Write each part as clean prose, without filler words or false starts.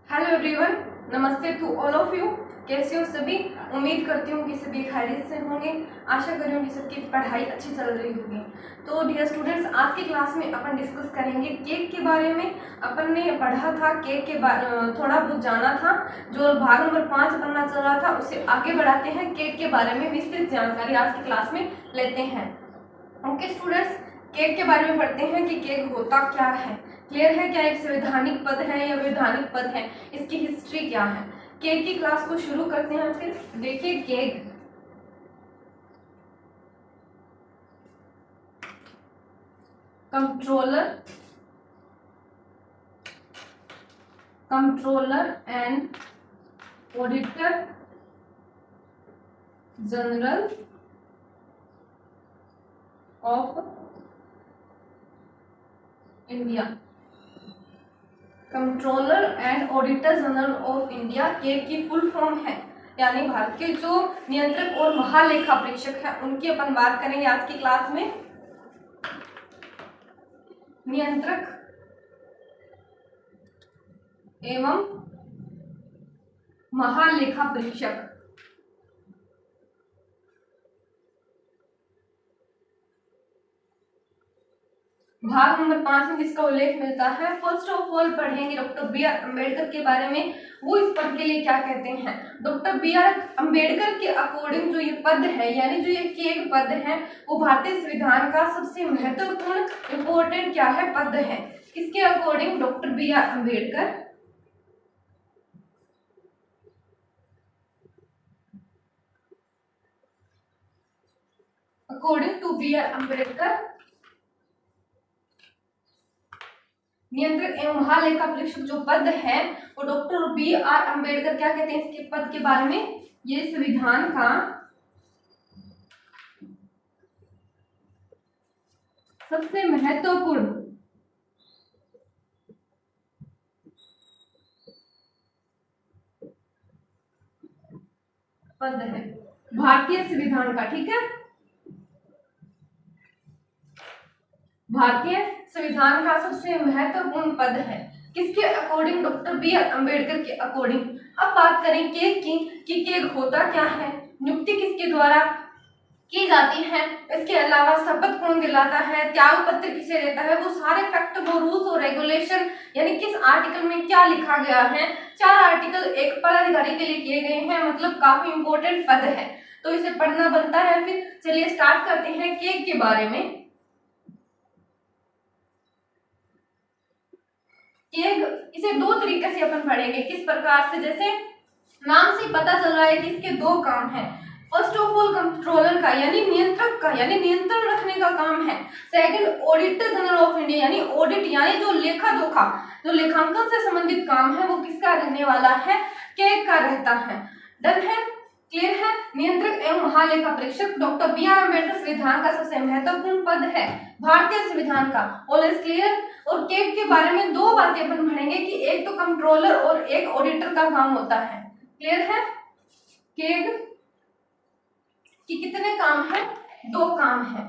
Hello everyone, नमस्ते to all of you. कैसे हो सभी? उम्मीद करती हूँ कि सभी खैरियत से होंगे। आशा कर रही हूँ कि सबकी पढ़ाई अच्छी चल रही होगी। तो डियर स्टूडेंट्स, आज की क्लास में अपन डिस्कस करेंगे केक के बारे में। अपन ने पढ़ा था केक के बारे, थोड़ा बहुत जाना था। जो भाग नंबर 5 पढ़ना चल रहा था उसे आगे बढ़ाते हैं। केक के बारे में विस्तृत जानकारी आज की क्लास में लेते हैं। ओके स्टूडेंट्स, केक के बारे में पढ़ते हैं कि केक होता क्या है। क्लियर है? क्या एक संवैधानिक पद है या वैधानिक पद है? इसकी हिस्ट्री क्या है? केक की क्लास को शुरू करते हैं। फिर देखिए, cake controller and auditor general of India. Controller and auditor general of India cake की फुल फॉर्म है, यानी भारत के जो नियंत्रक और महालेखा परीक्षक हैं उनकी अपन बात करेंगे आज की क्लास में। नियंत्रक एवं महालेखा परीक्षक। भाग नंबर 5 में जिसका उल्लेख मिलता है, फर्स्ट ऑफ ऑल पढ़ेंगे डॉक्टर बी आर अम्बेडकर के बारे में। वो इस पद के लिए क्या कहते हैं? डॉक्टर बी आर अम्बेडकर के अकॉर्डिंग जो ये पद है, यानी जो ये केक पद है, वो भारतीय संविधान का सबसे महत्वपूर्ण इंपॉर्टेंट क्या है? पद है। किसके according? Doctor B R Ambedkar according to B R Ambedkar नियंत्रक एवं महालेखा परीक्षक जो पद है वो डॉक्टर बी आर अम्बेडकर क्या कहते हैं इसके पद के बारे में? ये संविधान का सबसे महत्वपूर्ण पद है भारतीय संविधान का। ठीक है, भारतीय संविधान का सबसे महत्वपूर्ण पद है। किसके according? Doctor B R Ambedkar के अकॉर्डिंग। अब बात करें केक की कि केक होता क्या है, नियुक्ति किसके द्वारा की जाती है, इसके अलावा शपथ कौन दिलाता है, त्याग पत्र किसे देता है, वो सारे फैक्ट, वो रूल्स और रेगुलेशन, यानी किस आर्टिकल में क्या लिखा गया है। 4 आर्टिकल एक पदाधिकारी के लिए किए गए हैं, मतलब काफी इंपॉर्टेंट पद है, तो इसे पढ़ना बनता है। फिर चलिए स्टार्ट करते हैं केक के बारे में। केक इसे 2 तरीके से अपन पढ़ेंगे। किस प्रकार से? जैसे नाम से पता चल रहा है कि इसके 2 काम हैं। फर्स्ट ऑफ ऑल कंट्रोलर का, यानी नियंत्रक का, यानी नियंत्रण रखने का काम है। Second auditor general of India, यानी ऑडिट, यानी जो लेखा जोखा, जो लेखांकन से संबंधित काम है वो किसका रहने वाला है? केक का रहता है। डन है? क्लियर है? नियंत्रक एवं महालेखा परीक्षक डॉक्टर बी आर अम्बेडकर संविधान का सबसे महत्वपूर्ण पद है, भारतीय संविधान का। All is clear? और केक के बारे में 2 बातें अपन पढ़ेंगे कि एक तो कंट्रोलर और एक ऑडिटर का काम होता है। क्लियर है? केक कि कितने काम है? 2 काम है,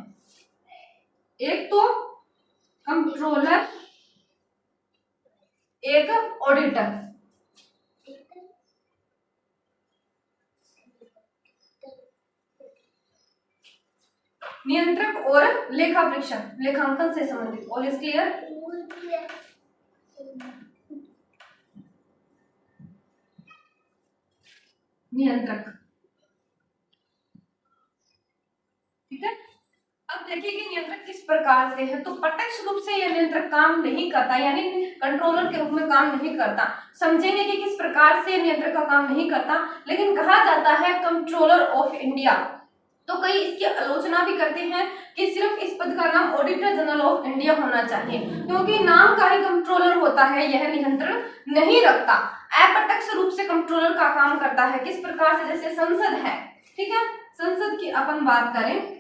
एक तो कंट्रोलर, एक ऑडिटर। नियंत्रक और लेखा परीक्षक, लेखांकन से संबंधित। All is clear? नियंत्रक। ठीक है, अब देखिए कि नियंत्रक किस प्रकार से है। तो प्रत्यक्ष रूप से यह नियंत्रक काम नहीं करता, यानी कंट्रोलर के रूप में काम नहीं करता। समझेंगे कि किस प्रकार से नियंत्रक का काम नहीं करता, लेकिन कहा जाता है कंट्रोलर ऑफ इंडिया। तो कई इसकी आलोचना भी करते हैं कि सिर्फ इस पद का नाम ऑडिटर जनरल ऑफ इंडिया होना चाहिए, क्योंकि नाम का ही कंट्रोलर होता है, यह नियंत्रण नहीं रखता। अप्रत्यक्ष रूप से कंट्रोलर का काम करता है। किस प्रकार से? जैसे संसद है, ठीक है, संसद की अपन बात करें,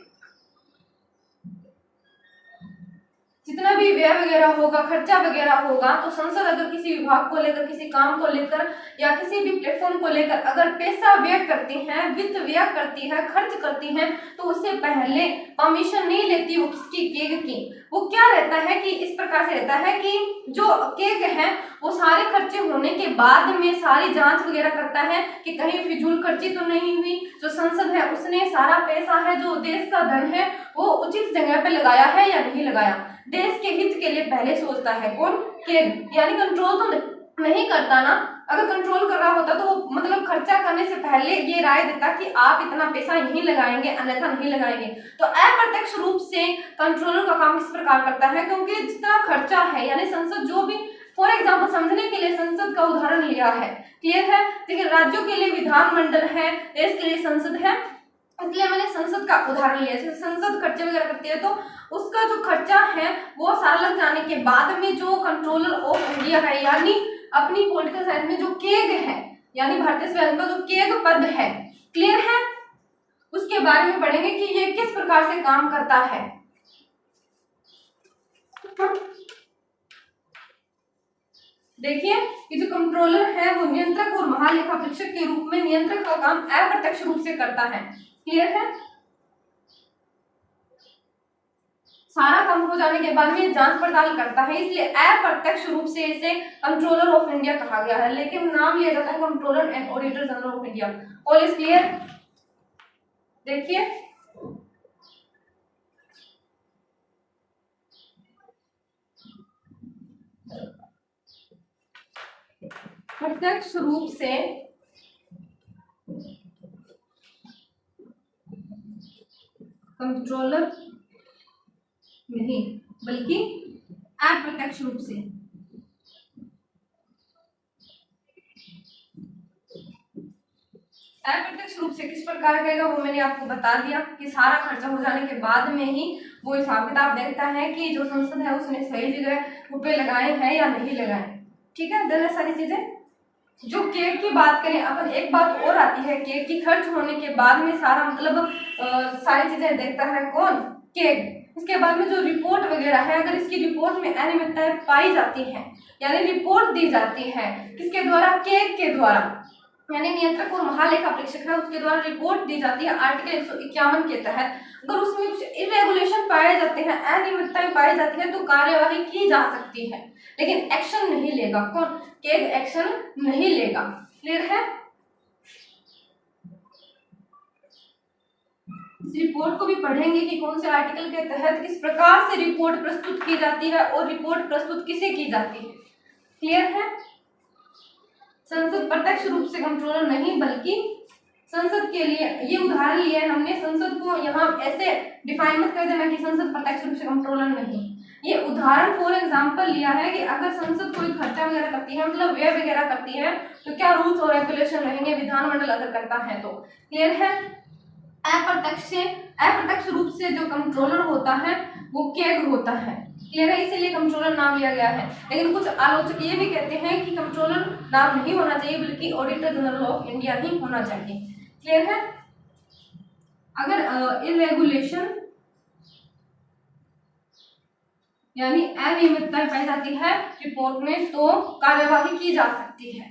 जितना भी व्यय वगैरह होगा, खर्चा वगैरह होगा, तो संसद अगर किसी विभाग को लेकर, किसी काम को लेकर या किसी भी प्लेटफॉर्म को लेकर अगर पैसा व्यय करती है, वित्त व्यय करती है, खर्च करती है, तो उससे पहले परमिशन नहीं लेती वो किसकी, केग की। वो क्या रहता है कि इस प्रकार से रहता है कि जो केग है वो सारे खर्चे होने के बाद में सारी जांच वगैरह करता है कि कहीं फिजूल खर्ची तो नहीं हुई, जो संसद है उसने सारा पैसा है, जो देश का धन है, वो उचित जगह पे लगाया है या नहीं लगाया। देश के हित के लिए पहले सोचता है कौन, केग। यानी कंट्रोल तो नहीं करता ना, अगर कंट्रोल कर रहा होता तो वो मतलब खर्चा करने से पहले ये राय देता कि आप इतना पैसा यहीं लगाएंगे अन्यथा नहीं लगाएंगे। तो अप्रत्यक्ष रूप से कंट्रोलर का काम किस प्रकार करता है, क्योंकि जितना खर्चा है यानी संसद जो भी, फॉर एग्जाम्पल समझने के लिए संसद का उदाहरण लिया है, क्लियर है। देखिए राज्यों के लिए विधानमंडल है, देश के लिए संसद है, इसलिए मैंने संसद का उदाहरण लिया। जैसे संसद खर्चे वगैरह करती है तो उसका जो खर्चा है वो सारा लग जाने के बाद में जो कंट्रोलर ऑफ इंडिया है यानी अपनी पॉलिटिकल साइंस में जो केग है यानी भारतीय संविधान का जो केग पद है, क्लियर है, उसके बारे में पढ़ेंगे कि ये किस प्रकार से काम करता है। देखिए ये जो कंट्रोलर है वो नियंत्रक और महालेखा परीक्षक के रूप में नियंत्रक का काम अप्रत्यक्ष रूप से करता है, क्लियर है। सारा काम हो जाने के बाद में जांच पड़ताल करता है, इसलिए अप्रत्यक्ष रूप से इसे कंट्रोलर ऑफ इंडिया कहा गया है, लेकिन नाम लिया जाता है controller and auditor general of India. All is clear. देखिए प्रत्यक्ष रूप से कंट्रोलर नहीं बल्कि अप्रत्यक्ष रूप से, अप्रत्यक्ष रूप से किस प्रकार करेगा वो मैंने आपको बता दिया कि सारा खर्चा हो जाने के बाद में ही वो हिसाब किताब देखता है कि जो संसद है उसने सही जगह रुपए लगाए हैं या नहीं लगाए, ठीक है। देन सारी चीजें जो केक की बात करें अपन, एक बात और आती है केक की खर्च होने के बाद में सारा मतलब सारी चीजें देखता है कौन, केक। इसके बाद में जो रिपोर्ट वगैरह है अगर इसकी रिपोर्ट में अनियमितताएं पाई जाती हैं यानी रिपोर्ट दी जाती है किसके द्वारा, केक के द्वारा, यानी नियंत्रक और महालेखा परीक्षक है उसके द्वारा रिपोर्ट दी जाती है आर्टिकल 151 के तहत। अगर उसमें कुछ इरेगुलेशन पाए जाते हैं, अनियमितताएं पाई जाती है तो कार्यवाही की जा सकती है, लेकिन एक्शन नहीं लेगा कौन, केग एक्शन नहीं लेगा, क्लियर है। इस रिपोर्ट को भी पढ़ेंगे कि कौन से आर्टिकल के तहत किस प्रकार से रिपोर्ट प्रस्तुत की जाती है और रिपोर्ट प्रस्तुत किसे की जाती है, क्लियर है। संसद प्रत्यक्ष रूप से कंट्रोलर नहीं बल्कि संसद के लिए, ये उदाहरण लिया है हमने, संसद को यहाँ ऐसे डिफाइन मत कर देना कि संसद प्रत्यक्ष रूप से कंट्रोलर नहीं, ये उदाहरण फॉर एग्जांपल लिया है कि अगर संसद कोई खर्चा वगैरह करती है मतलब व्यय वगैरह करती है तो क्या रूल्स और रेगुलेशन रहेंगे, विधानमंडल अगर करता है तो, क्लियर है। अप्रत्यक्ष रूप से जो कंट्रोलर होता है वो केग होता है, क्लियर है, इसीलिए कंट्रोलर नाम लिया गया है। लेकिन कुछ आलोचक ये भी कहते हैं कि कंट्रोलर नाम नहीं होना चाहिए बल्कि ऑडिटर जनरल ऑफ इंडिया ही होना चाहिए, क्लियर है। अगर इरेगुलेशन यानी अनियमितता पाई जाती है रिपोर्ट में तो कार्यवाही की जा सकती है।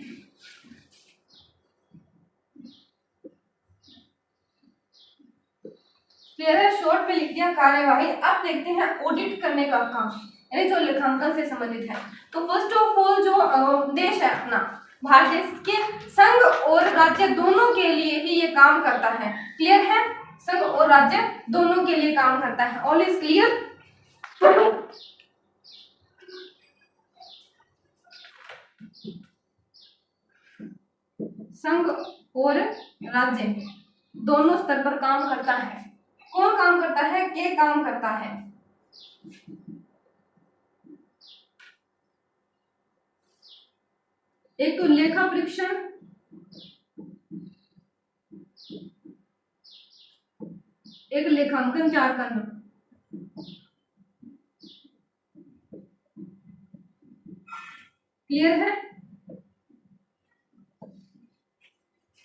क्लियर है, शॉर्ट में लिख दिया कार्यवाही। अब देखते हैं ऑडिट करने का काम यानी जो लेखांकन से संबंधित है। तो फर्स्ट ऑफ ऑल जो देश है अपना भारत देश के संघ और राज्य दोनों के लिए ही ये काम करता है, क्लियर है, संघ और राज्य दोनों के लिए काम करता है। All is clear. संघ और राज्य दोनों स्तर पर काम करता है। कौन काम करता है, के काम करता है। एक तो लेखा परीक्षण, एक लेखांकन तैयार करना, क्लियर है,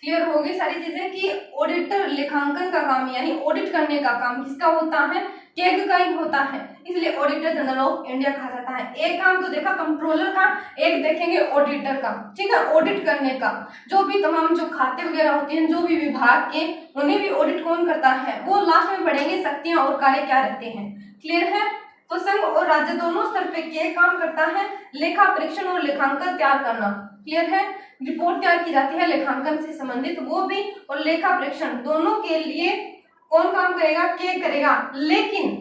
क्लियर हो गई सारी चीजें कि ऑडिटर लेखांकन का काम यानी ऑडिट करने का काम किसका होता है, केग का ही होता है। इसलिए ऑडिटर जनरल ऑफ इंडिया कहा जाता है। एक काम तो देखा कंट्रोलर का, एक देखेंगे ऑडिटर का, ठीक है, ऑडिट करने का। जो भी तमाम जो खाते वगैरह होते हैं जो भी विभाग के, उन्हें भी ऑडिट कौन करता है, वो लास्ट में पढ़ेंगे शक्तियां और कार्य क्या रहते हैं। क्लियर है। तो संघ और राज्य दोनों स्तर पे क्या काम करता है, लेखा परीक्षण और लेखांकन तैयार करना। क्लियर है। रिपोर्ट तैयार की जाती है लेखांकन से संबंधित, वो भी, और लेखा परीक्षण दोनों के लिए कौन काम करेगा, के करेगा। लेकिन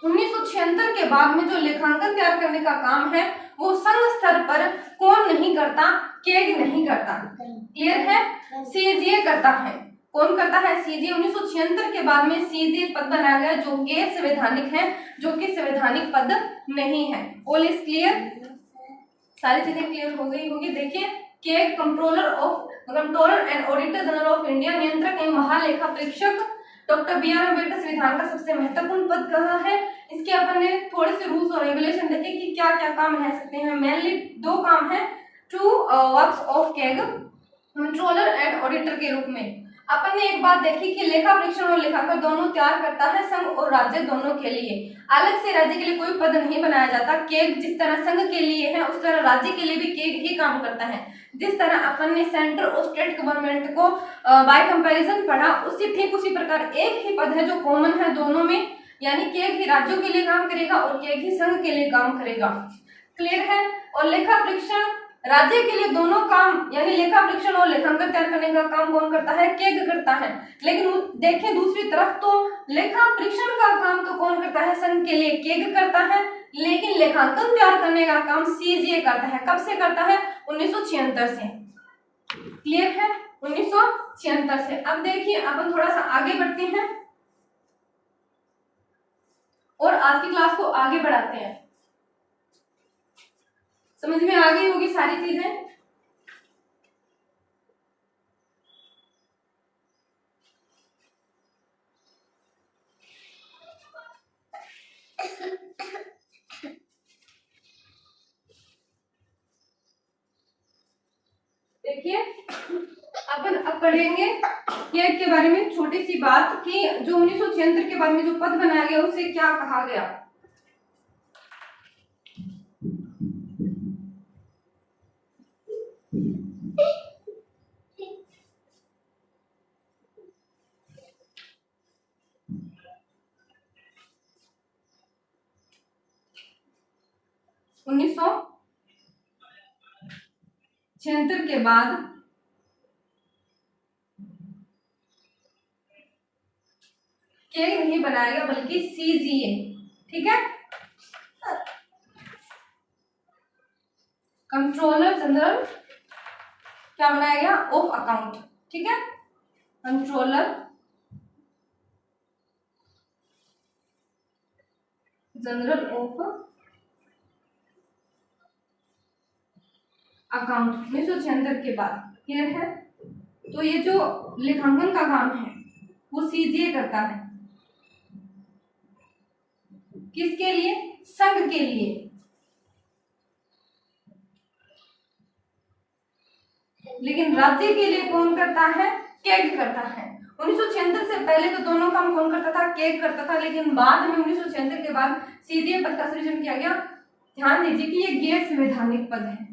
1976 के बाद में जो लेखांकन तैयार करने का काम है वो संघ स्तर पर कौन नहीं करता, केग नहीं करता। क्लियर है। सीजीए करता है। कौन करता है, सीजीए। 1976 के बाद में सीजीए पद बनाया गया जो गैर संवैधानिक है, जो कि संवैधानिक पद नहीं है। ऑल इज क्लियर, सारी चीजें क्लियर हो गई होगी। देखिए, keg controller and auditor general of India, नियंत्रक एवं महालेखा परीक्षक। डॉक्टर बी आर अम्बेडकर संविधान का सबसे महत्वपूर्ण पद कहा है। इसके अपन ने थोड़े से रूल्स और रेगुलेशन देखे कि क्या क्या काम रह सकते हैं। मेनली दो काम है, two works of CAG, controller and auditor के रूप में। अपन ने एक बात देखी कि लेखा परीक्षण और लेखांकन दोनों तैयार करता है संघ और राज्य दोनों के लिए। अलग से राज्य के लिए कोई पद नहीं बनाया जाता। केग जिस तरह संघ के लिए है उस तरह राज्य के लिए भी केग ही काम करता है। जिस तरह अपन ने सेंट्रल और स्टेट गवर्नमेंट को बाय कंपैरिजन पढ़ा, उसी ठीक उसी प्रकार एक ही पद है जो कॉमन है दोनों में, यानी केग ही राज्यों के लिए काम करेगा और केग ही संघ के लिए काम करेगा। क्लियर है। और लेखा परीक्षण राज्य के लिए दोनों काम, यानी लेखा परीक्षण और लेखांकन तैयार करने का काम कौन करता है, केग करता है। लेकिन देखें दूसरी तरफ तो लेखा परीक्षण का काम तो कौन करता है, संघ के लिए केग करता है, लेकिन लेखांकन तैयार करने का काम सीजीए करता है। कब से करता है, 1976 से। क्लियर है, 1976 से। अब देखिए अपन थोड़ा सा आगे बढ़ते हैं और आज की क्लास को आगे बढ़ाते हैं। समझ में आ गई होगी सारी चीजें। देखिए अपन अब पढ़ेंगे केग के बारे में छोटी सी बात कि जो 1976 के बाद में जो पद बनाया गया उसे क्या कहा गया। उन्नीस सौ 76 के बाद केग नहीं बनाएगा बल्कि सीजीए। ठीक है, कंट्रोलर जनरल क्या बनाया गया, ऑफ अकाउंट। ठीक है, कंट्रोलर जनरल ऑफ अकाउंट 1976 के बाद। क्लियर है। तो ये जो लेखांकन का काम है वो सीजीए करता है। किसके लिए, संघ के लिए। लेकिन राज्य के लिए कौन करता है, केग करता है। 1976 से पहले तो दोनों काम कौन करता था, केग करता था, लेकिन बाद में 1976 के बाद सीजीए पद का सृजन किया गया। ध्यान दीजिए कि ये गैर संवैधानिक पद है।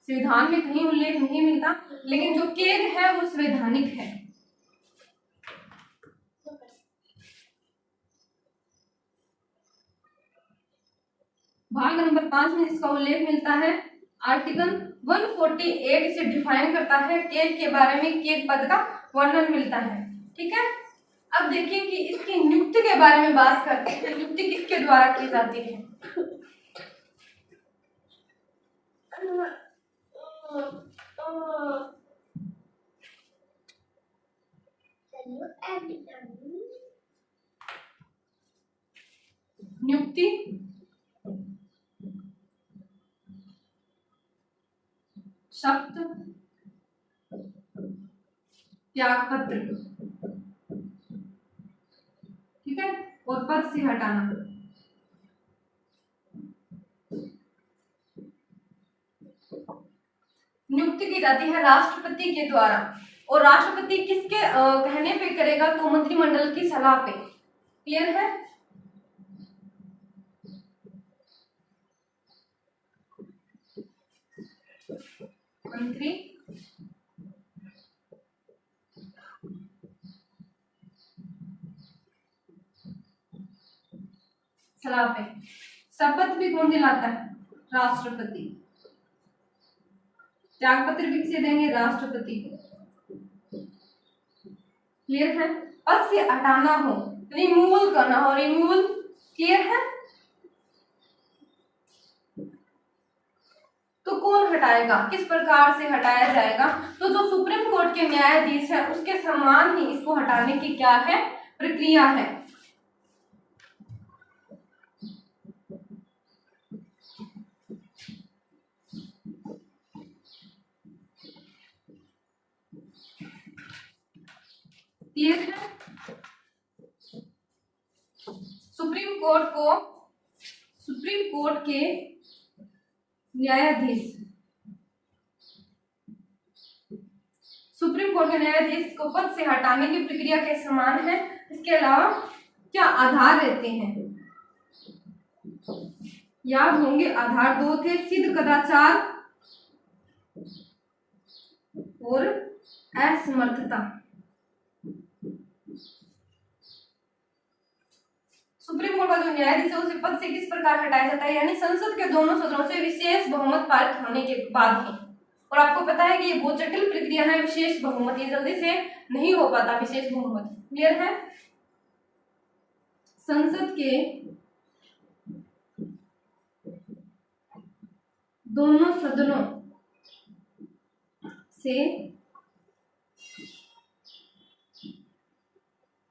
संविधान में कहीं उल्लेख नहीं मिलता, लेकिन जो केग है वो संवैधानिक है। भाग नंबर 5 में इसका उल्लेख मिलता है। आर्टिकल 148 इसे डिफाइन करता है, केग के बारे में केग पद का वर्णन मिलता है। ठीक है, अब देखिए कि इसकी नियुक्ति के बारे में बात करते हैं। नियुक्ति किसके द्वारा की जाती है। नियुक्ति शब्द त्याग पत्र, ठीक है, और पद से हटाना। नियुक्ति के की जाती है राष्ट्रपति के द्वारा, और राष्ट्रपति किसके कहने पे करेगा, तो मंत्रिमंडल की सलाह पे। क्लियर है? मंत्री सलाह पे। शपथ भी कौन दिलाता है? राष्ट्रपति। त्याग पत्र भी किसे देंगे? राष्ट्रपति को। क्लियर है? पद से हटाना हो, रिमूवल करना हो, रिमूवल। क्लियर है? तो कौन हटाएगा, किस प्रकार से हटाया जाएगा? तो जो सुप्रीम कोर्ट के न्यायाधीश है उसके समान ही इसको हटाने की क्या है, प्रक्रिया है। क्लियर है? सुप्रीम कोर्ट के न्यायाधीश, सुप्रीम कोर्ट के न्यायाधीश को पद से हटाने की प्रक्रिया के समान है। इसके अलावा क्या आधार रहते हैं, याद होंगे आधार दो थे, सिद्ध कदाचार और असमर्थता। सुप्रीम कोर्ट का जो न्यायाधीश है उसे पद से किस प्रकार हटाया जाता है, यानी संसद के दोनों सदनों से विशेष बहुमत पारित होने के बाद ही। और आपको पता है कि ये बहुत जटिल प्रक्रिया है, विशेष बहुमत, ये जल्दी से नहीं हो पाता विशेष बहुमत। क्लियर है? संसद के दोनों सदनों से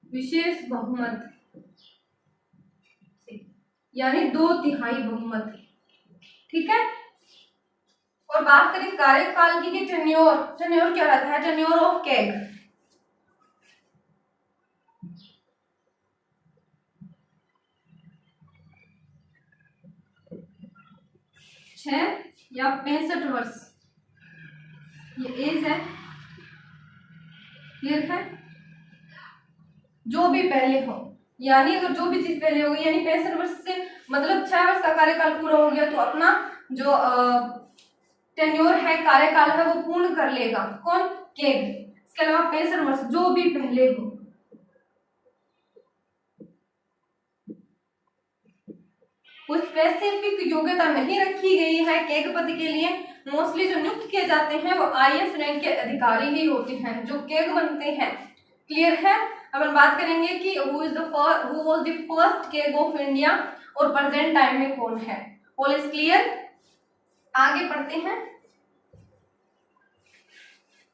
विशेष बहुमत से, यानी 2/3 बहुमत। ठीक है? और बात करें कार्यकाल की, टेन्योर, टेन्योर क्या रहता है? Tenure of CAG. 6 या 65 वर्ष ये एज है। क्लियर है? जो भी पहले हो, यानी अगर जो भी चीज पहले होगी, यानी 65 वर्ष से मतलब 6 वर्ष का कार्यकाल पूरा हो गया तो अपना जो टेन्योर है, कार्यकाल है, वो पूर्ण कर लेगा। कौन? केग। इसके अलावा 65 वर्ष जो भी पहले हो। कोई स्पेसिफिक योग्यता नहीं रखी गई है केग पद के लिए। मोस्टली जो नियुक्त किए जाते हैं वो आईएएस रैंक के अधिकारी ही होते हैं जो केग बनते हैं। क्लियर है? अब हम बात करेंगे कि who was the first keg of India और प्रेजेंट टाइम में कौन है। All is clear? आगे पढ़ते हैं,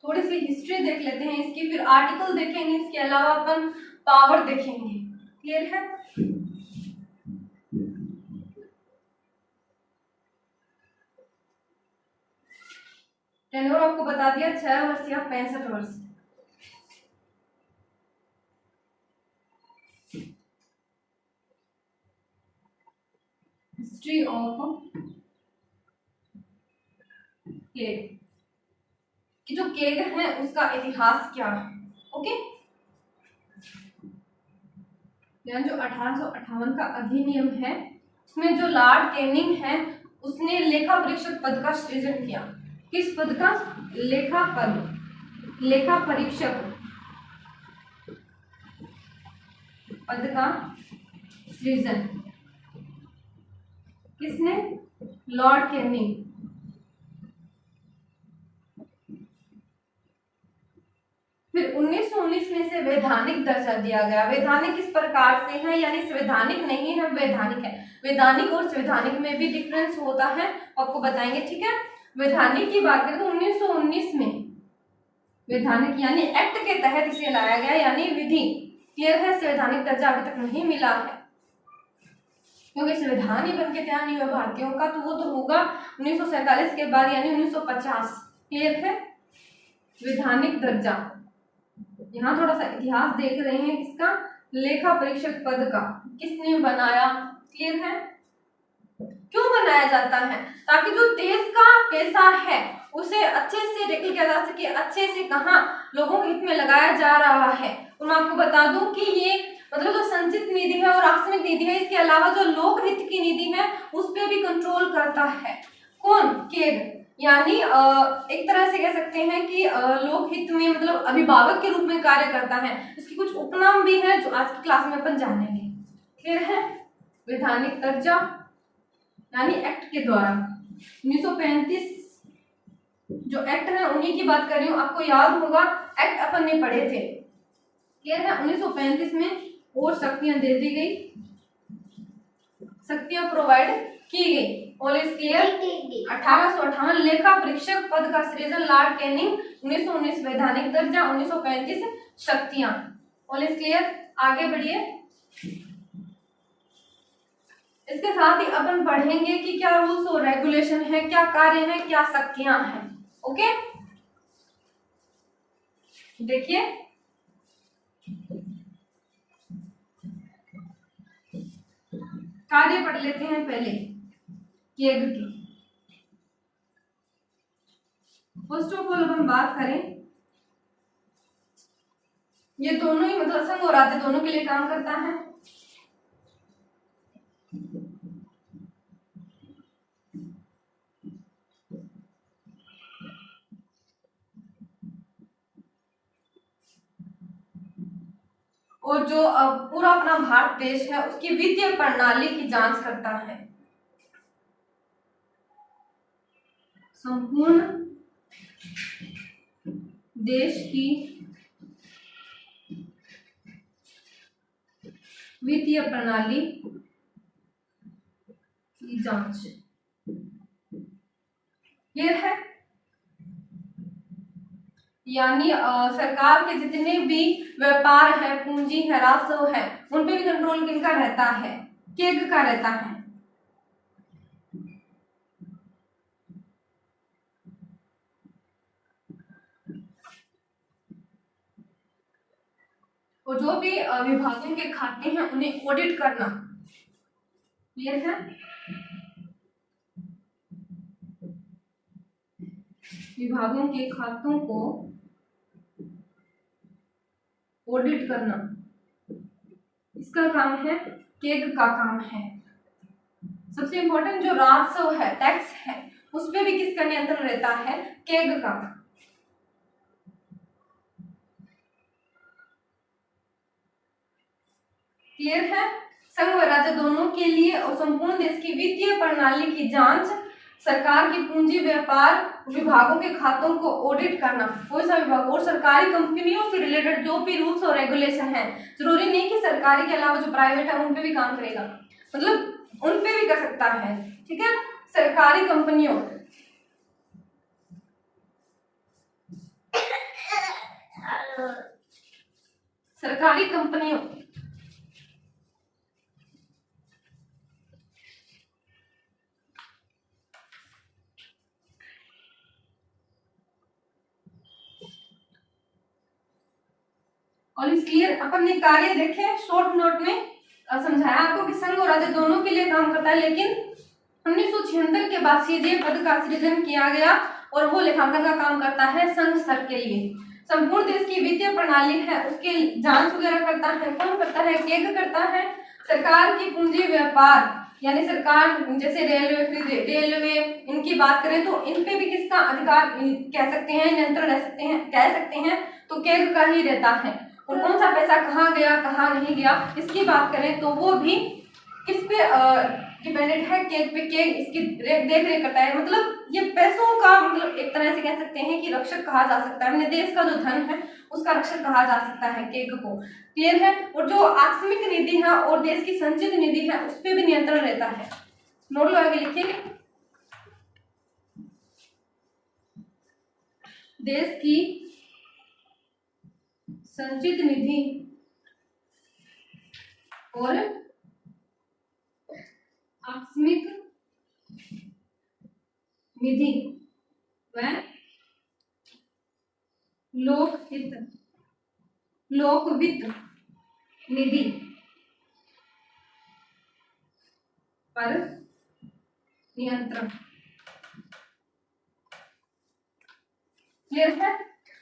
थोड़ी सी हिस्ट्री देख लेते हैं इसकी, फिर आर्टिकल देखेंगे, इसके अलावा अपन पावर देखेंगे। क्लियर है? टेन्योर आपको बता दिया 6 वर्ष या 65 वर्ष। हिस्ट्री ऑफ केग, कि जो केग है उसका इतिहास क्या है। ओके, जो 1858 का अधिनियम है उसमें जो लॉर्ड कैनिंग है उसने लेखा परीक्षक पद का सृजन किया। किस पद का? लेखा परीक्षक पद का सृजन किसने? Lord Canning. फिर 1919 में से वैधानिक दर्जा दिया गया। वैधानिक किस प्रकार से है, यानी संवैधानिक नहीं है, वैधानिक है। वैधानिक और संवैधानिक में भी डिफरेंस होता है, आपको बताएंगे। ठीक है? वैधानिक की बात करें तो 1919 में वैधानिक यानी एक्ट के तहत इसे लाया गया, यानी विधि। क्लियर है? संवैधानिक दर्जा अभी तक नहीं मिला है क्योंकि संविधान ही बन के तैयार नहीं हुआ भारतीयों का, तो वो तो होगा 1947 के बाद, यानी 1950। क्लियर है? वैधानिक दर्जा। यहाँ थोड़ा सा इतिहास देख रहे हैं किसका? लेखा परीक्षक पद का किसने बनाया। क्लियर है? क्यों बनाया जाता है? ताकि जो देश का पैसा है उसे अच्छे से टैकल किया जा सके, अच्छे से कहाँ लोगों के हित में लगाया जा रहा है। और मैं आपको बता दूं कि ये मतलब जो संचित निधि है और आकस्मिक निधि है, इसके अलावा जो लोक हित की निधि है उस पर भी कंट्रोल करता है। कौन? केग। यानी एक तरह से कह सकते हैं कि लोक हित में मतलब अभिभावक के रूप में कार्य करता है। इसके कुछ उपनाम भी हैं जो आज की क्लास में अपन जानेंगे। क्लियर है? वैधानिक दर्जा यानी एक्ट के द्वारा 1935 जो एक्ट है उन्हीं की बात कर रही हूँ। आपको याद होगा एक्ट अपन ने पढ़े थे। क्लियर है? 1935 में और शक्तियां दे दी गई, शक्तियां प्रोवाइड की गई। All is clear? 1858 लेखा परीक्षक पद का सृजन लॉर्ड कैनिंग, 1919 वैधानिक दर्जा, 1935 शक्तियां। All is clear? आगे बढ़िए। इसके साथ ही अपन पढ़ेंगे कि क्या रूल्स और रेगुलेशन है, क्या कार्य है, क्या शक्तियां हैं। ओके, देखिए कार्य पढ़ लेते हैं पहले केग की। फर्स्ट ऑफ ऑल हम बात करें, ये दोनों ही मतलब संघ और राज्य दोनों के लिए काम करता है। और जो पूरा अपना भारत देश है उसकी वित्तीय प्रणाली की जांच करता है। संपूर्ण देश की वित्तीय प्रणाली की जांच। क्लियर है? यानी सरकार के जितने भी व्यापार है, पूंजी है, राजस्व है, उन पे भी कंट्रोल किनका रहता है? केग का रहता है। और जो भी विभागों के खाते हैं उन्हें ऑडिट करना। क्लियर है? विभागों के खातों को ऑडिट करना इसका काम है, केग का काम है। सबसे इंपॉर्टेंट जो राजस्व है, टैक्स है, उस पे भी किसका नियंत्रण रहता है? केग का। क्लियर है? संघ व राज्य दोनों के लिए और संपूर्ण देश की वित्तीय प्रणाली की जांच, सरकार की पूंजी, व्यापार विभागों के खातों को ऑडिट करना, कोई सा विभाग और सरकारी कंपनियों से रिलेटेड जो भी रूल्स और रेगुलेशन है, जरूरी नहीं कि सरकारी के अलावा जो प्राइवेट है उन पे भी काम करेगा, मतलब उन पे भी कर सकता है। ठीक है? सरकारी कंपनियों सरकारी कंपनियों और इस क्लियर अपन ने कार्य देखे शॉर्ट नोट में समझाया आपको कि संघ और राज्य दोनों के लिए काम करता है, लेकिन 1976 के बाद सीधे पद का सृजन किया गया और वो लेखांकन का काम करता है संघ स्तर के लिए। संपूर्ण देश की वित्तीय प्रणाली है उसके जांच वगैरह करता है। कौन करता है? केग करता है। सरकार की पूंजी, व्यापार यानी सरकार जैसे रेलवे इनकी बात करें तो इन पे भी किसका अधिकार कह सकते हैं, नियंत्रण रह सकते हैं, कह सकते हैं तो केग का ही रहता है। और कौन सा पैसा कहाँ गया, कहाँ नहीं गया, इसकी बात करें तो वो भी किस पे डिपेंडेंट है? केग पे। केग इसकी देख रेख करता है। मतलब ये पैसों का मतलब एक तरह से कह सकते हैं कि रक्षक कहा जा सकता है। अपने देश का जो धन है उसका रक्षक कहा जा सकता है केग को। क्लियर है? और जो आकस्मिक निधि है और देश की संचित निधि है उस पर भी नियंत्रण रहता है। नोट लो, आगे लिखिए। देश की संचित निधि और आकस्मिक निधि व लोक वित्त निधि पर नियंत्रण। क्लियर है।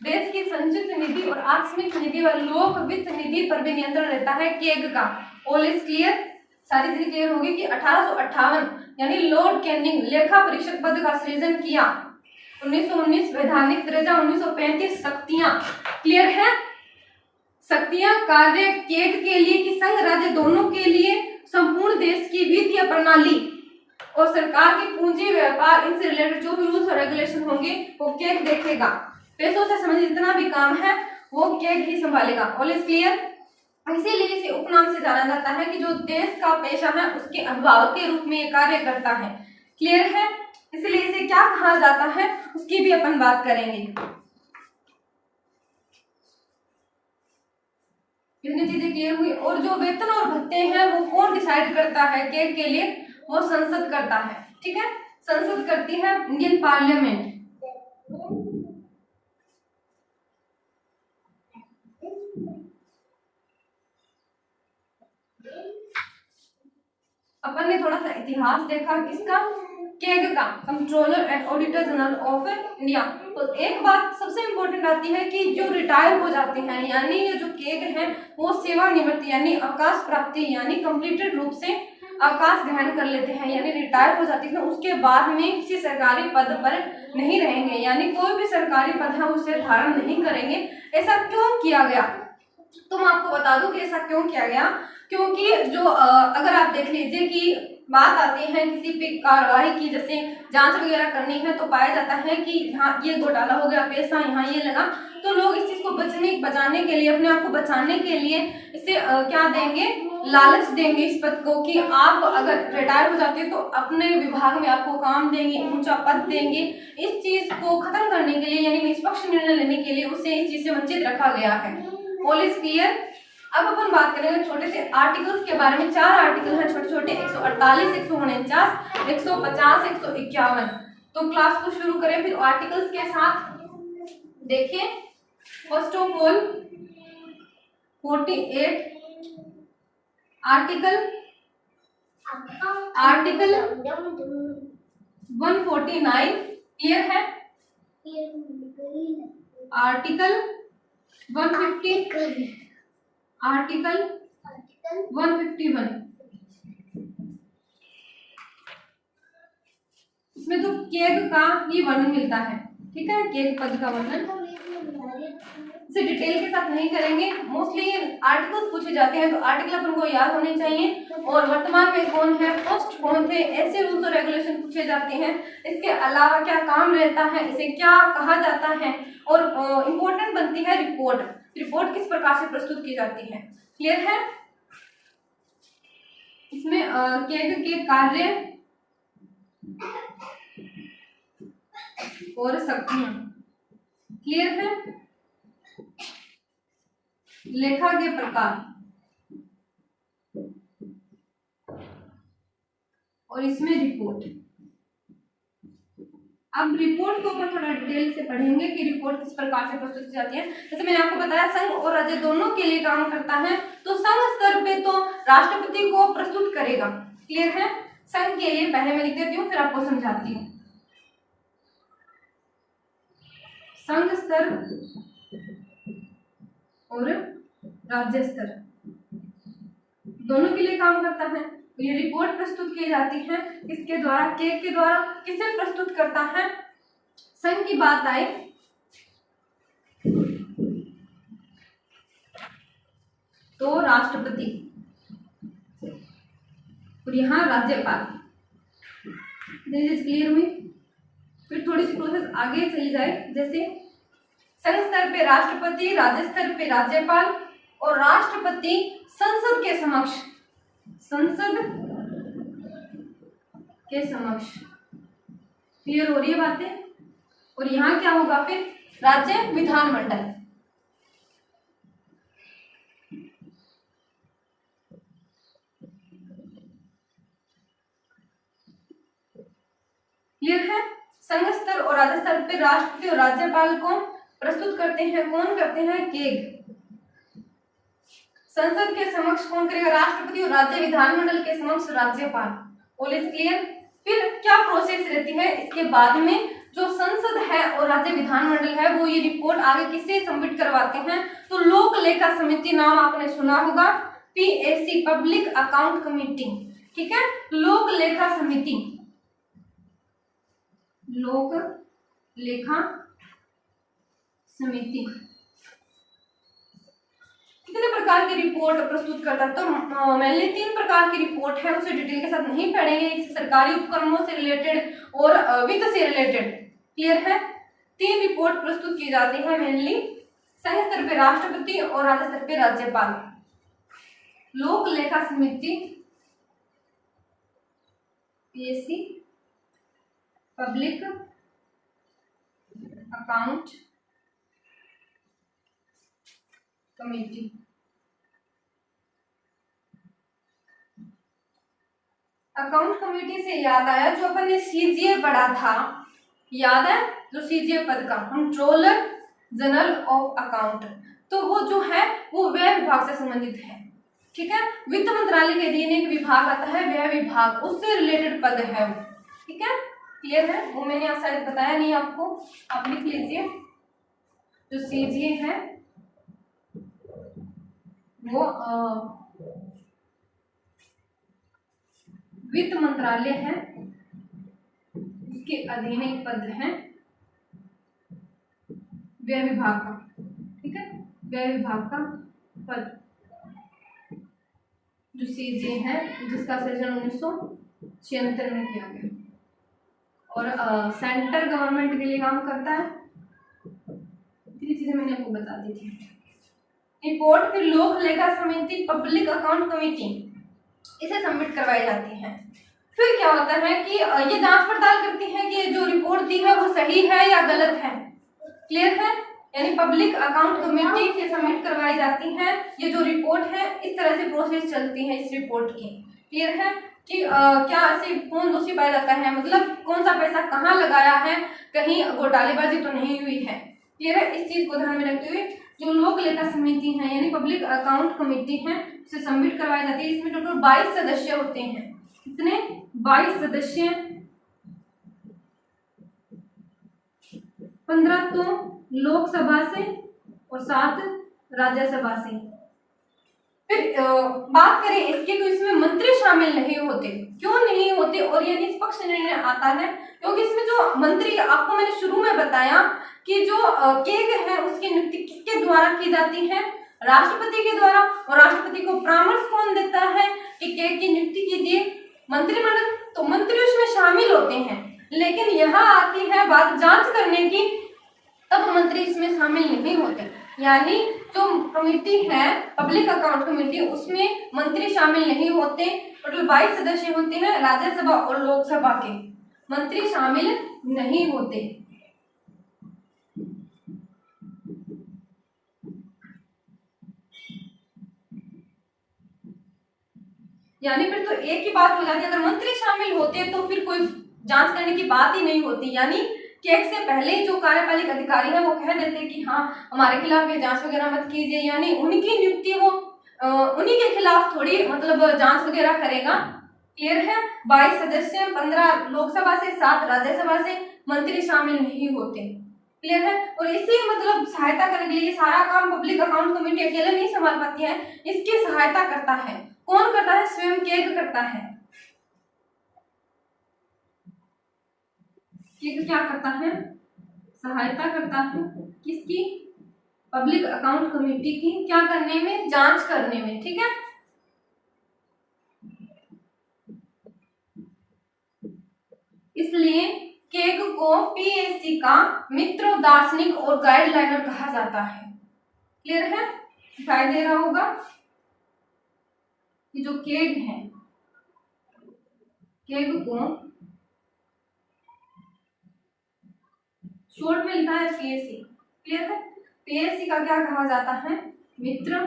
देश की संचित निधि और आकस्मिक निधि व लोक वित्त निधि पर भी नियंत्रण रहता है केग का। ऑल इज क्लियर, सारी चीजें क्लियर होगी कि 1858 यानी लॉर्ड कैनिंग लेखा परीक्षक पद का सृजन किया। 1919 वैधानिक दर्जा, 1935 शक्तियां। क्लियर है। शक्तियां कार्य केग के लिए कि संघ राज्य दोनों के लिए, संपूर्ण देश की वित्तीय प्रणाली और सरकार की पूंजी व्यापार, इनसे रिलेटेड जो भी रूल्स और रेगुलेशन होंगे वो केग देखेगा। पैसों से संबंधित जितना भी काम है वो केग ही संभालेगा। All is clear. इसीलिए इसे उपनाम से जाना जाता है कि जो देश का पेशा है उसके अभिभावक के रूप में ये कार्य करता है। क्लियर है। इसलिए इसे क्या कहा जाता है उसकी भी अपन बात करेंगे। इतनी चीजें क्लियर हुई। और जो वेतन और भत्ते हैं वो कौन डिसाइड करता है केग के लिए? वो संसद करता है। ठीक है, संसद करती है, इंडियन पार्लियामेंट। अपन ने थोड़ा सा इतिहास देखा किसका? केग का, controller and auditor general of India. तो एक बात सबसे इंपॉर्टेंट आती है कि जो रिटायर हो जाते हैं यानी ये जो केग हैं वो सेवानिवृत्ति यानी अवकाश प्राप्ति यानी कंप्लीटेड रूप से अवकाश ग्रहण कर लेते हैं, यानी रिटायर हो जाते हैं। उसके बाद में किसी सरकारी पद पर नहीं रहेंगे, यानी कोई भी सरकारी पद है उसे धारण नहीं करेंगे। ऐसा क्यों किया गया? तो मैं आपको बता दूं कि ऐसा क्यों किया गया। क्योंकि जो अगर आप देख लीजिए कि बात आती है किसी पे कार्रवाई की, जैसे जांच वगैरह करनी है, तो पाया जाता है कि यहाँ ये घोटाला हो गया, पैसा यहाँ ये लगा, तो लोग इस चीज को बचाने के लिए, अपने आप को बचाने के लिए इसे क्या देंगे? लालच देंगे इस पद को कि आप अगर रिटायर हो जाते हैं तो अपने विभाग में आपको काम देंगे, ऊंचा पद देंगे। इस चीज को खत्म करने के लिए यानी निष्पक्ष निर्णय लेने के लिए उसे इस चीज से वंचित रखा गया है। All is clear. अब अपन बात करेंगे छोटे से आर्टिकल्स के बारे में। 4 आर्टिकल हैं छोटे छोटे, 148, 149, 150, 151। तो क्लास को शुरू करें फिर आर्टिकल्स के साथ। देखिए first of all 48 article 149 clear है। Article 150, article 151। इसमें तो केग का ही वर्णन मिलता है। ठीक है, केग पद का वर्णन इसे डिटेल के साथ नहीं करेंगे। मोस्टली आर्टिकल्स पूछे जाते हैं तो आर्टिकल अपन को याद होने चाहिए, और वर्तमान में कौन है, पोस्ट कौन थे, ऐसे रूल्स और रेगुलेशन पूछे जाते हैं। इसके अलावा क्या काम रहता है, इसे क्या कहा जाता है, और इम्पोर्टेंट बनती है रिपोर्ट। रिपोर्ट किस प्रकार से प्रस्तुत की जाती है। क्लियर है। इसमें केग के कार्य और शक्तियां क्लियर है। लेखा के प्रकार और इसमें रिपोर्ट। अब रिपोर्ट को अपन थोड़ा डिटेल से पढ़ेंगे कि रिपोर्ट किस प्रकार से प्रस्तुत की जाती है। जैसे मैंने आपको बताया संघ और राज्य दोनों के लिए काम करता है, तो संघ स्तर पे तो राष्ट्रपति को प्रस्तुत करेगा। क्लियर है। संघ के लिए पहले मैं लिख देती हूँ फिर आपको समझाती हूँ। संघ स्तर और राज्य स्तर दोनों के लिए काम करता है। तो ये रिपोर्ट प्रस्तुत की जाती है किसके द्वारा? केग के द्वारा। किसे प्रस्तुत करता है? संघ की बात आए तो राष्ट्रपति और यहाँ राज्यपाल। क्लियर हुई। फिर थोड़ी सी प्रोसेस आगे चली जाए, जैसे संघ स्तर पे राष्ट्रपति, राज्य स्तर पे राज्यपाल, और राष्ट्रपति संसद के समक्ष, संसद के समक्ष। क्लियर हो रही है बातें। और यहाँ क्या होगा फिर? राज्य विधानमंडल। क्लियर है। संघ स्तर और राज्य स्तर पे राष्ट्रपति और राज्यपाल को प्रस्तुत करते हैं। कौन करते हैं? केग। संसद के समक्ष कौन करेगा? राष्ट्रपति, और राज्य विधानमंडल के समक्ष राज्यपाल। All is clear. फिर क्या प्रोसेस रहती है इसके बाद में, जो संसद है और राज्य विधानमंडल है वो ये रिपोर्ट आगे किससे सबमिट करवाते हैं, तो लोक लेखा समिति, नाम आपने सुना होगा, पीएसी, पब्लिक अकाउंट कमेटी, ठीक है, लोक लेखा समिति, लोक लेखा समिति कितने प्रकार की रिपोर्ट प्रस्तुत करता है, तो मेनली 3 प्रकार की रिपोर्ट है, उसे डिटेल के साथ नहीं पढ़ेंगे, सरकारी उपक्रमों से रिलेटेड और वित्त से रिलेटेड, क्लियर है। 3 रिपोर्ट प्रस्तुत की जाती है मेनली, संघ स्तर पे राष्ट्रपति और राज्य स्तर पे राज्यपाल। लोक लेखा समिति, PSC, public account committee. Account committee से याद आया, जो अपन ने सीजीए पढ़ा था, याद है, जो सीजीए पद का, कंट्रोलर जनरल ऑफ अकाउंट, तो वो जो है वो व्यय विभाग से संबंधित है, ठीक है। वित्त मंत्रालय के अधीन एक विभाग आता है व्यय विभाग, उससे रिलेटेड पद है वो, ठीक है, क्लियर है। वो मैंने आप शायद बताया नहीं आपको, आप लिख लीजिए। जो सीजीए है वो वित्त मंत्रालय है, उसके अधीन एक पद है व्यय विभाग का, ठीक है, व्यय विभाग का पद, जो सीजे है, जिसका सृजन 1976 में किया गया और सेंट्रल गवर्नमेंट के लिए काम करता है। इतनी चीजें मैंने आपको बता दी थी। रिपोर्ट फिर लोक लेखा समिति, पब्लिक अकाउंट कमेटी, इसे सबमिट करवाई जाती है। फिर क्या होता है कि ये जांच पड़ताल करती है कि जो रिपोर्ट दी है वो सही है या गलत है, क्लियर है। यानी पब्लिक अकाउंट कमेटी से सबमिट करवाई जाती है ये जो रिपोर्ट है, इस तरह से प्रोसेस चलती है इस रिपोर्ट की, क्लियर है कि क्या ऐसे कौन दोषी पाया जाता है, मतलब कौन सा पैसा कहाँ लगाया है, कहीं घोटालेबाजी तो नहीं हुई है, क्लियर है। इस चीज को ध्यान में रखते हुए जो लोक लेखा समिति है यानी पब्लिक अकाउंट कमेटी है, उसे सबमिट करवाई जाती है। इसमें टोटल 22 सदस्य होते हैं, कितने, 22 सदस्य, 15 तो लोकसभा से और 7 राज्यसभा से। फिर बात करें इसकी, तो इसमें मंत्री शामिल नहीं होते, क्यों नहीं होते, और ये निष्पक्ष निर्णय आता है क्योंकि इसमें जो मंत्री, आपको मैंने शुरू में बताया कि जो केग है उसकी नियुक्ति किसके द्वारा की जाती है, राष्ट्रपति के द्वारा, और राष्ट्रपति को परामर्श कौन देता है कि केग की नियुक्ति कीजिए, मंत्रिमंडल, तो मंत्री उसमें शामिल होते हैं। लेकिन यहाँ आती है बात जांच करने की, तब मंत्री इसमें शामिल नहीं होते, यानी जो कमेटी है पब्लिक अकाउंट कमेटी, उसमें मंत्री शामिल नहीं होते। टोटल 22 सदस्य होते हैं, राज्यसभा और लोकसभा के, मंत्री शामिल नहीं होते। यानी फिर तो एक ही बात हो जाती है, अगर मंत्री शामिल होते तो फिर कोई जांच करने की बात ही नहीं होती, यानी केग से पहले जो कार्यपालिक अधिकारी है वो कह देते कि हाँ हमारे खिलाफ ये जांच वगैरह मत कीजिए, यानी उनकी नियुक्ति वो उन्हीं के खिलाफ थोड़ी मतलब जांच वगैरह करेगा, क्लियर है। 22 सदस्य, 15 लोकसभा से, 7 राज्यसभा से, मंत्री शामिल नहीं होते, क्लियर है। और इसी मतलब सहायता करने के लिए, ये सारा काम पब्लिक अकाउंट कमेटी अकेले नहीं संभाल पाती है, इसकी सहायता करता है, कौन करता है, स्वयं केग करता है। केग क्या करता है, सहायता करता है किसकी, पब्लिक अकाउंट कमेटी की, क्या करने में, जांच करने में, ठीक है। इसलिए केग को पीएससी का मित्र, दार्शनिक और गाइडलाइनर कहा जाता है, क्लियर है, दिखाई दे रहा होगा। ये जो केग है, केग को शॉर्ट में लिखा है पीएससी, क्लियर है। पीएससी का क्या कहा जाता है, मित्र,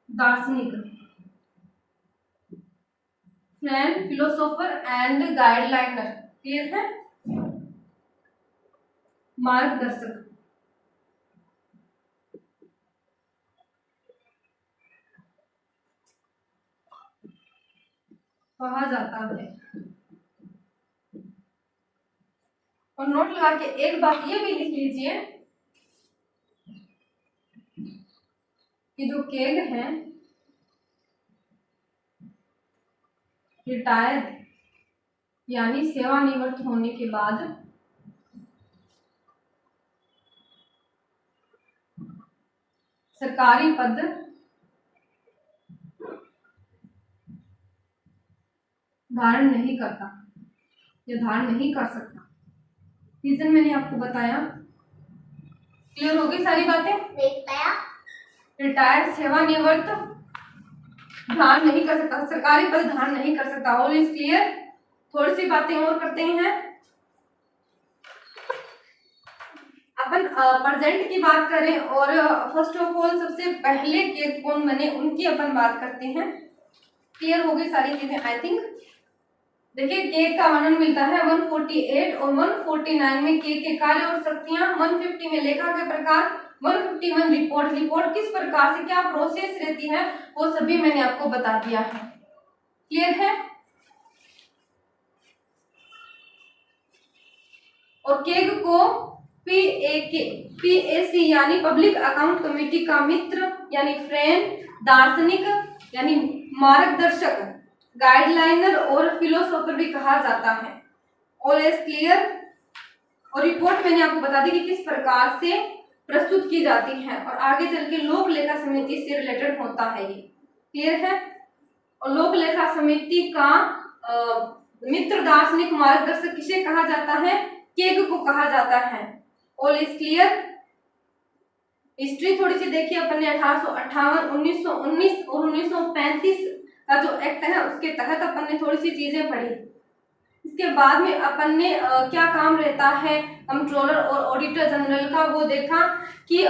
दार्शनिक, फ्रेंड, फिलोसोफर एंड गाइडलाइनर, क्लियर है, मार्गदर्शक। कहा जाता है और नोट लगा के एक बात ये भी लिख लीजिए कि जो केग है रिटायर यानी सेवानिवृत्त होने के बाद सरकारी पद धारण नहीं करता या धारण नहीं कर सकता। रीजन मैंने आपको बताया। क्लियर हो गई सारी बातें? रिटायर सेवानिवृत्त धारण नहीं कर सकता, सरकारी पद धारण नहीं कर सकता। All is clear? थोड़ी सी बातें और करते हैं। अपन प्रेजेंट की बात करें और फर्स्ट ऑफ ऑल सबसे पहले के कौन बने उनकी अपन बात करते हैं। क्लियर हो गई सारी चीजें आई थिंक। देखिए केक का वर्णन मिलता है 148 और 149 में केक के कार्य और शक्तियां, 150 में लेखा के प्रकार, 151 रिपोर्ट किस प्रकार से क्या प्रोसेस रहती है वो सभी मैंने आपको बता दिया है। क्लियर है? और केक को पीएसी यानी पब्लिक अकाउंट कमेटी का मित्र यानी फ्रेंड, दार्शनिक यानी मार्गदर्शक, गाइडलाइनर और फिलोसोफर भी कहा जाता है। All is clear? और रिपोर्ट मैंने आपको बता दी कि किस प्रकार से प्रस्तुत की जाती है और आगे चल के लोक लेखा समिति से रिलेटेड होता है ये। क्लियर है? और लोक लेखा समिति का मित्र, दार्शनिक, मार्गदर्शक किसे कहा जाता है? केग को कहा जाता है। All is clear? हिस्ट्री थोड़ी सी देखिए अपन ने 1858, 1919 और 1935 का जो एक्ट है उसके तहत अपन ने थोड़ी सी चीजें पढ़ी। इसके बाद में अपन ने क्या काम रहता है कंट्रोलर और ऑडिटर जनरल का वो देखा कि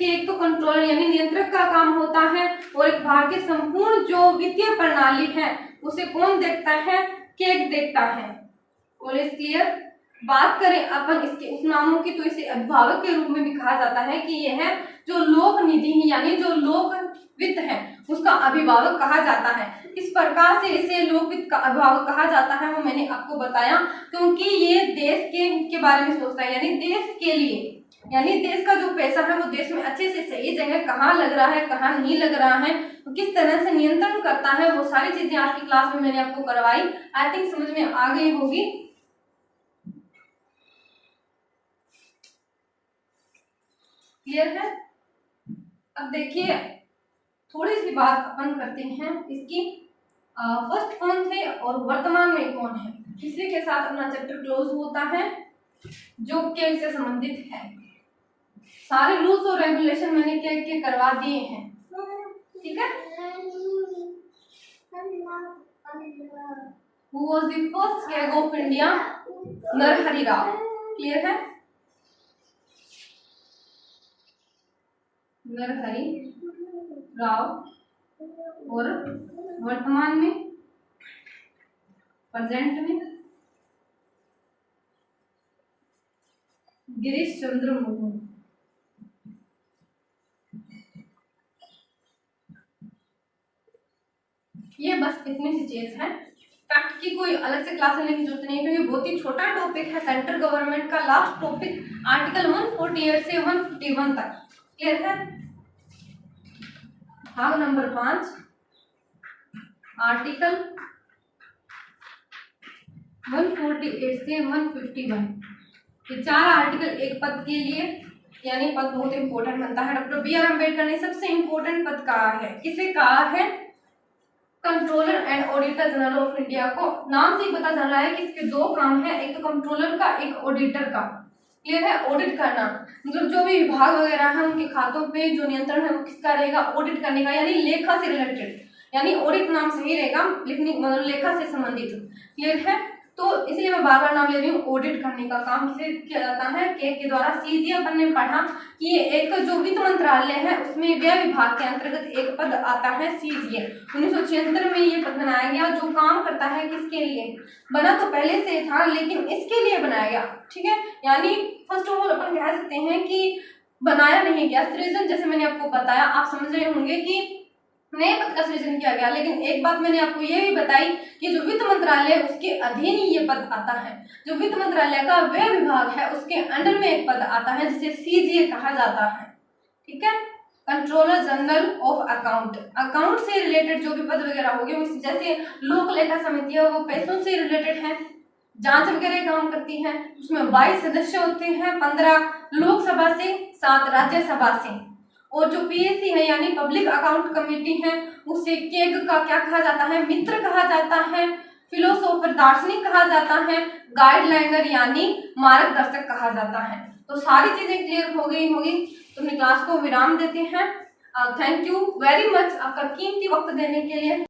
एक तो कंट्रोलर यानी नियंत्रक का काम होता है और एक भारत की संपूर्ण जो वित्तीय प्रणाली है उसे कौन देखता है? केग देखता है। All is clear? बात करें अपन इसके उपनामों की तो इसे अभिभावक के रूप में भी कहा जाता है कि यह जो लोक निधि यानी जो लोक वित्त है उसका अभिभावक कहा जाता है। इस प्रकार से इसे लोक वित्त का अभिभावक कहा जाता है वो मैंने आपको बताया क्योंकि ये देश के बारे में सोचता है यानी देश के लिए, यानी देश का जो पैसा है वो देश में अच्छे से सही जगह कहाँ लग रहा है कहाँ नहीं लग रहा है तो किस तरह से नियंत्रण करता है वो सारी चीजें आज की क्लास में मैंने आपको करवाई। आई थिंक समझ में आ गई होगी। क्लियर है? अब देखिए थोड़ी सी बात अपन करते हैं इसकी फर्स्ट कौन थे और वर्तमान में कौन है। इसी के साथ अपना चैप्टर क्लोज होता है जो केग से संबंधित है। सारे रूल्स और रेगुलेशन मैंने केग के करवा दिए हैं। ठीक है? Who was the first CAG of India? Narhari Rao. Clear है? नरहरि राव। और वर्तमान में प्रेजेंट में गिरीश चंद्र मुर्मू। ये बस इतनी सी चीज है। फैक्ट की कोई अलग से क्लास लेने की जरूरत नहीं क्योंकि बहुत ही छोटा टॉपिक है। सेंट्रल गवर्नमेंट का लास्ट टॉपिक आर्टिकल 148 से 151 तक। क्लियर है? भाग नंबर 5 आर्टिकल 148 से 151। ये 4 आर्टिकल एक पद के लिए यानी पद बहुत इंपॉर्टेंट बनता है। डॉक्टर बी आर अम्बेडकर ने सबसे इंपॉर्टेंट पद कहा है। किसे कहा है? Controller and auditor general of India को। नाम से ही पता चल रहा है कि इसके दो काम है, एक तो कंट्रोलर का एक ऑडिटर का। क्लियर है? ऑडिट करना मतलब जो भी विभाग वगैरह है उनके खातों पे जो नियंत्रण है वो किसका रहेगा? ऑडिट करने का, यानी लेखा से रिलेटेड, यानी ऑडिट नाम सही रहेगा, लिखने मतलब लेखा से संबंधित। क्लियर है? तो इसलिए मैं बार बार नाम ले रही हूँ। ऑडिट करने का काम किसे किया जाता है? केग के द्वारा। सीजी अपन ने पढ़ा कि एक जो वित्त मंत्रालय है उसमें व्यय विभाग के अंतर्गत एक पद आता है सीजीए। 1976 में ये पद बनाया गया जो काम करता है किसके लिए? बना तो पहले से था लेकिन इसके लिए बनाया गया। ठीक है? यानी फर्स्ट ऑफ ऑल अपन कह सकते हैं कि बनाया नहीं गया, सृजन, जैसे मैंने आपको बताया। आप समझ रहे होंगे कि नए पद का सृजन किया गया। लेकिन एक बात मैंने आपको ये भी बताई कि जो वित्त मंत्रालय है उसके अधीन ही ये पद आता है। जो वित्त मंत्रालय का व्यय विभाग है उसके अंडर में एक पद आता है जिसे सीजीए कहा जाता है। ठीक है, controller general of account. Account से रिलेटेड जो भी पद वगैरह हो गए, जैसे लोक लेखा समिति है वो पैसों से रिलेटेड है, जांच वगैरह काम करती है। उसमें 22 सदस्य होते हैं, 15 लोकसभा से, 7 राज्यसभा से। और जो पीएससी है यानी पब्लिक अकाउंट कमेटी है उसे केग का क्या कहा जाता है, मित्र कहा जाता है, फिलोसोफर दार्शनिक कहा जाता है, गाइडलाइनर यानी मार्गदर्शक कहा जाता है। तो सारी चीजें क्लियर हो गई होगी, तो अपनी क्लास को विराम देते हैं। थैंक यू वेरी मच आपका कीमती वक्त देने के लिए।